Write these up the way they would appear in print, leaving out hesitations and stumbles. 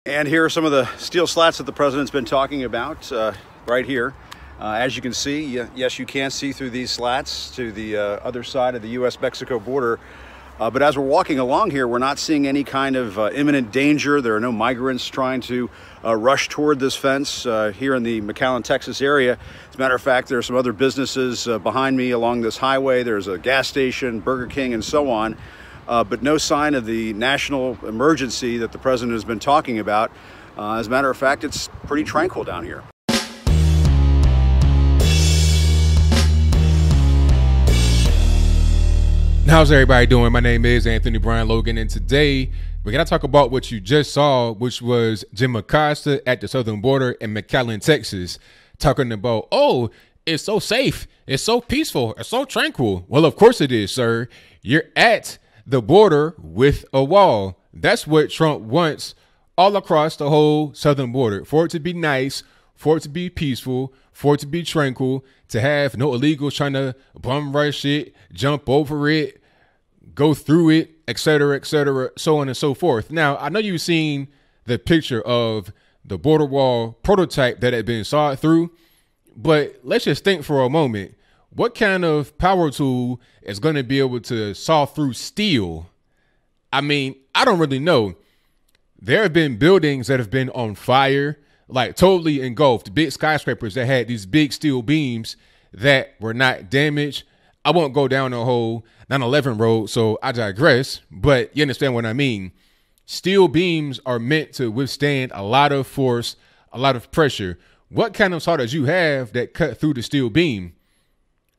And here are some of the steel slats that the president's been talking about right here. As you can see, yes, you can see through these slats to the other side of the U.S.-Mexico border. But as we're walking along here, we're not seeing any kind of imminent danger. There are no migrants trying to rush toward this fence here in the McAllen, Texas area. As a matter of fact, there are some other businesses behind me along this highway. There's a gas station, Burger King, and so on. But no sign of the national emergency that the president has been talking about. As a matter of fact, it's pretty tranquil down here. How's everybody doing? My name is Anthony Brian Logan, and today we're going to talk about what you just saw, which was Jim Acosta at the southern border in McAllen, Texas, talking about, oh, it's so safe, it's so peaceful, it's so tranquil. Well, of course it is, sir. You're at the border with a wall. That's what Trump wants all across the whole southern border, for it to be nice, for it to be peaceful, for it to be tranquil, to have no illegals trying to bum rush it, jump over it, go through it, et cetera, so on and so forth. Now, I know you've seen the picture of the border wall prototype that had been sawed through, but let's just think for a moment. What kind of power tool is going to be able to saw through steel? I mean, I don't really know. There have been buildings that have been on fire, like totally engulfed, big skyscrapers that had these big steel beams that were not damaged. I won't go down the whole 9/11 road, so I digress, but you understand what I mean. Steel beams are meant to withstand a lot of force, a lot of pressure. What kind of saw did you have that cut through the steel beam?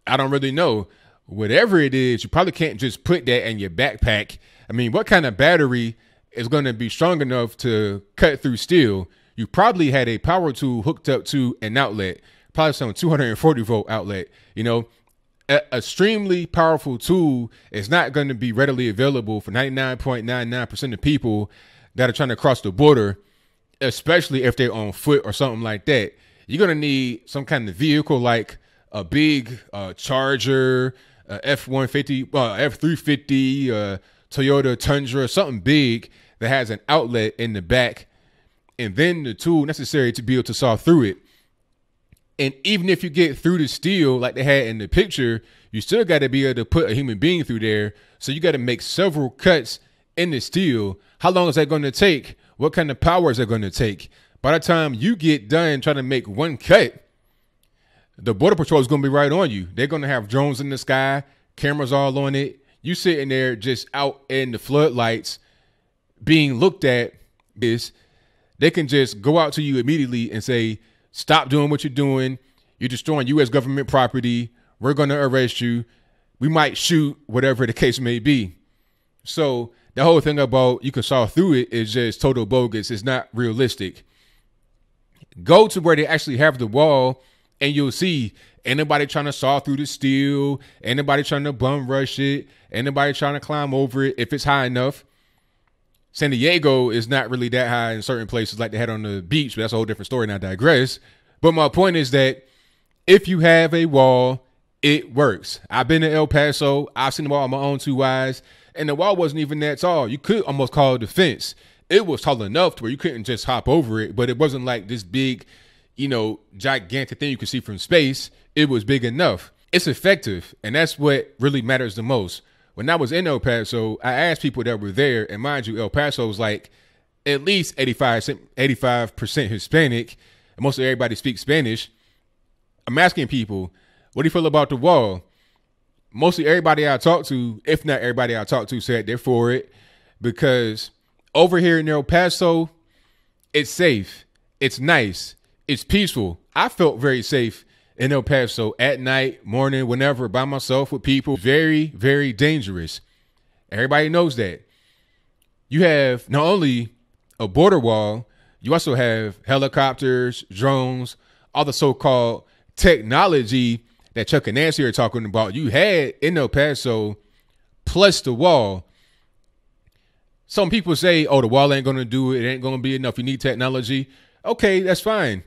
I don't really know. Whatever it is, you probably can't just put that in your backpack. I mean, what kind of battery is going to be strong enough to cut through steel? You probably had a power tool hooked up to an outlet, probably some 240 volt outlet. You know, an extremely powerful tool is not going to be readily available for 99.99% of people that are trying to cross the border, especially if they're on foot or something like that. You're going to need some kind of vehicle like a big Charger, F-150, F-350, Toyota Tundra, something big that has an outlet in the back, and then the tool necessary to be able to saw through it. And even if you get through the steel like they had in the picture, you still got to be able to put a human being through there. So you got to make several cuts in the steel. How long is that going to take? What kind of power is that going to take? By the time you get done trying to make one cut, the Border Patrol is going to be right on you. They're going to have drones in the sky, cameras all on it. You sitting there just out in the floodlights being looked at. They can just go out to you immediately and say, stop doing what you're doing. You're destroying U.S. government property. We're going to arrest you. We might shoot, whatever the case may be. So the whole thing about you can saw through it is just total bogus. It's not realistic. Go to where they actually have the wall, and you'll see anybody trying to saw through the steel, anybody trying to bum rush it, anybody trying to climb over it if it's high enough. San Diego is not really that high in certain places like they had on the beach, but that's a whole different story, and I digress. But my point is that if you have a wall, it works. I've been to El Paso. I've seen the wall with my own two eyes, and the wall wasn't even that tall. You could almost call it a fence. It was tall enough to where you couldn't just hop over it, but it wasn't like this big, gigantic thing you could see from space. It was big enough. It's effective, and that's what really matters the most. When I was in El Paso, I asked people that were there, and mind you, El Paso was like at least 85% Hispanic, and most of everybody speaks Spanish. I'm asking people, what do you feel about the wall? Mostly everybody I talked to, if not everybody I talked to, said they're for it, because over here in El Paso, it's safe, it's nice, it's peaceful. I felt very safe in El Paso at night, morning, whenever, by myself with people. Very, very dangerous. Everybody knows that. You have not only a border wall, you also have helicopters, drones, all the so-called technology that Chuck and Nancy are talking about. You had in El Paso, plus the wall. Some people say, oh, the wall ain't going to do it. It ain't going to be enough. You need technology. Okay, that's fine.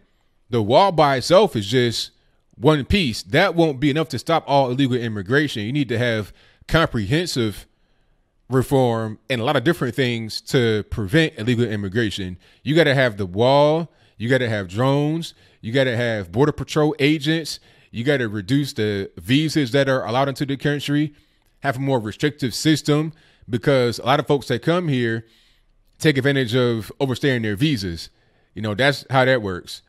The wall by itself is just one piece. That won't be enough to stop all illegal immigration. You need to have comprehensive reform and a lot of different things to prevent illegal immigration. You got to have the wall. You got to have drones. You got to have Border Patrol agents. You got to reduce the visas that are allowed into the country, have a more restrictive system, because a lot of folks that come here take advantage of overstaying their visas. You know, that's how that works.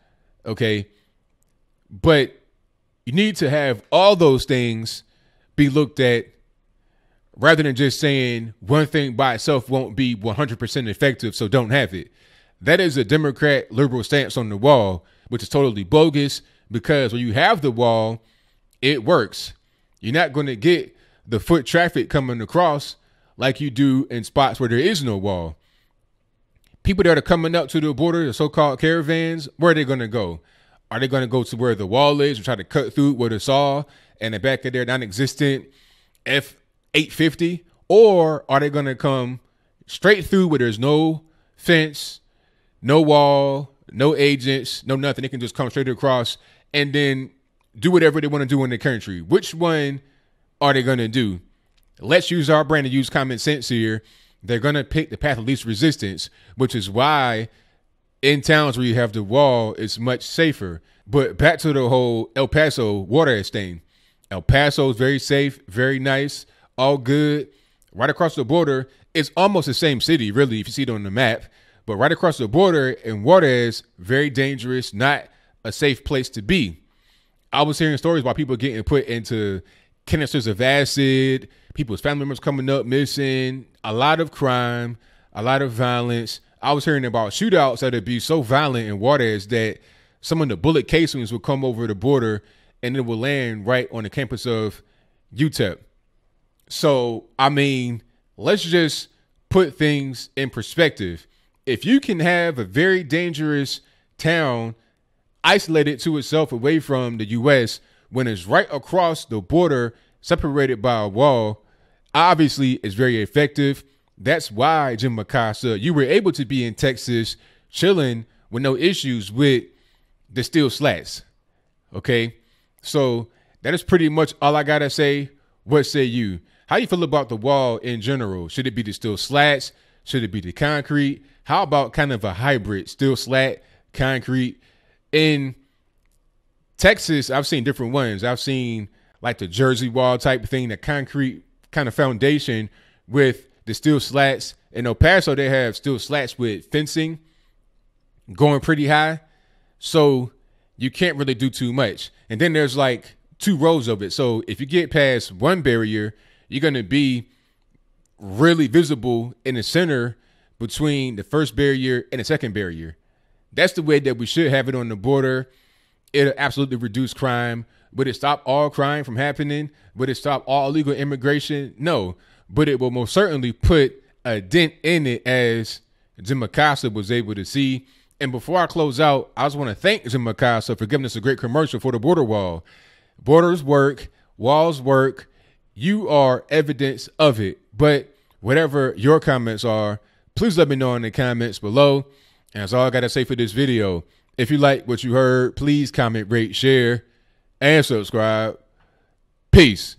Okay. But you need to have all those things be looked at, rather than just saying one thing by itself won't be 100% effective, so don't have it. That is a Democrat liberal stance on the wall, which is totally bogus, because when you have the wall, it works. You're not going to get the foot traffic coming across like you do in spots where there is no wall. People that are coming up to the border, the so-called caravans, where are they going to go? Are they going to go to where the wall is and try to cut through with a saw and the back of their non-existent F-850? Or are they going to come straight through where there's no fence, no wall, no agents, no nothing? They can just come straight across and then do whatever they want to do in the country. Which one are they going to do? Let's use our brain and use common sense here. They're going to pick the path of least resistance, which is why in towns where you have the wall, it's much safer. But back to the whole El Paso Juarez thing. El Paso is very safe, very nice, all good. Right across the border, it's almost the same city, really, if you see it on the map. But right across the border in Juarez, very dangerous, not a safe place to be. I was hearing stories about people getting put into canisters of acid, people's family members coming up missing, a lot of crime, a lot of violence. I was hearing about shootouts that would be so violent in Juarez that some of the bullet casings would come over the border and it would land right on the campus of UTEP. So, I mean, let's just put things in perspective. If you can have a very dangerous town isolated to itself away from the U.S. when it's right across the border, separated by a wall, obviously it's very effective. That's why, Jim Acosta, you were able to be in Texas chilling with no issues with the steel slats. Okay? So that is pretty much all I got to say. What say you? How do you feel about the wall in general? Should it be the steel slats? Should it be the concrete? How about kind of a hybrid, steel slat, concrete? In Texas, I've seen different ones. I've seen like the Jersey wall type thing, the concrete kind of foundation with the steel slats. In El Paso, they have steel slats with fencing going pretty high. So you can't really do too much. And then there's like 2 rows of it. So if you get past one barrier, you're going to be really visible in the center between the first barrier and the second barrier. That's the way that we should have it on the border. It'll absolutely reduce crime. Would it stop all crime from happening? Would it stop all illegal immigration? No, but it will most certainly put a dent in it, as Jim Acosta was able to see. And before I close out, I just want to thank Jim Acosta for giving us a great commercial for the border wall. Borders work, walls work. You are evidence of it. But whatever your comments are, please let me know in the comments below. And that's all I got to say for this video. If you like what you heard, please comment, rate, share, and subscribe. Peace.